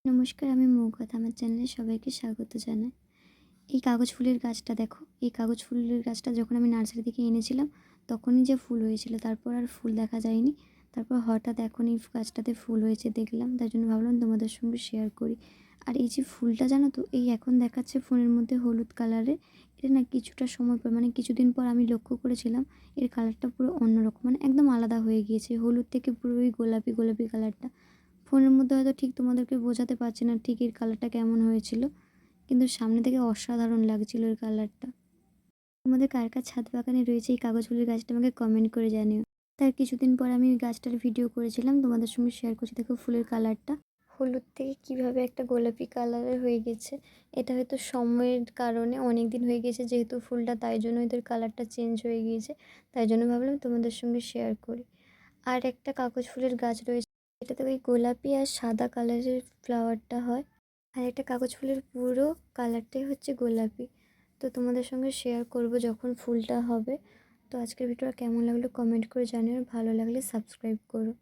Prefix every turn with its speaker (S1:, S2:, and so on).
S1: নমস্কার, আমি মৌগত। আমার চ্যানেলে সবাইকে স্বাগত জানাই। এই কাগজ ফুলের গাছটা দেখো। এই কাগজ ফুলের গাছটা যখন আমি নার্সারি থেকে এনেছিলাম, তখনই যে ফুল হয়েছিল, তারপর আর ফুল দেখা যায়নি। তারপর হঠাৎ এখন এই গাছটাতে ফুল হয়েছে দেখলাম, তাই জন্য ভাবলাম তোমাদের সঙ্গে শেয়ার করি। আর এই যে ফুলটা জানো তো, এই এখন দেখাচ্ছে ফোনের মধ্যে হলুদ কালারের। এটা না কিছুটা সময় পর, মানে কিছুদিন পর আমি লক্ষ্য করেছিলাম এর কালারটা পুরো অন্যরকম, মানে একদম আলাদা হয়ে গিয়েছে। হলুদ থেকে পুরো ওই গোলাপি গোলাপি কালারটা। ফোনের মধ্যে হয়তো ঠিক তোমাদেরকে বোঝাতে পারছি না ঠিক এর কালারটা কেমন হয়েছিল, কিন্তু সামনে থেকে অসাধারণ লাগছিল এর কালারটা। তোমাদের কার কার ছাদ বাগানে রয়েছে এই কাগজ ফুলের গাছটা আমাকে কমেন্ট করে জানিও। তার কিছুদিন পর আমি ওই গাছটার ভিডিও করেছিলাম, তোমাদের সঙ্গে শেয়ার করছি। দেখো ফুলের কালারটা হলুদ থেকে কিভাবে একটা গোলাপি কালারের হয়ে গেছে। এটা হয়তো সময়ের কারণে অনেক দিন হয়ে গেছে যেহেতু ফুলটা, তাই জন্য এদের কালারটা চেঞ্জ হয়ে গিয়েছে। তাই জন্য ভাবলাম তোমাদের সঙ্গে শেয়ার করি। আর একটা কাগজ ফুলের গাছ রয়েছে, এটাতে ওই গোলাপি আর সাদা কালারের ফ্লাওয়ারটা হয়। আর একটা কাগজ ফুলের পুরো কালারটাই হচ্ছে গোলাপি। তো তোমাদের সঙ্গে শেয়ার করব যখন ফুলটা হবে। তো আজকের ভিডিওটা কেমন লাগলো কমেন্ট করে জানিও, আর ভালো লাগলে সাবস্ক্রাইব করো।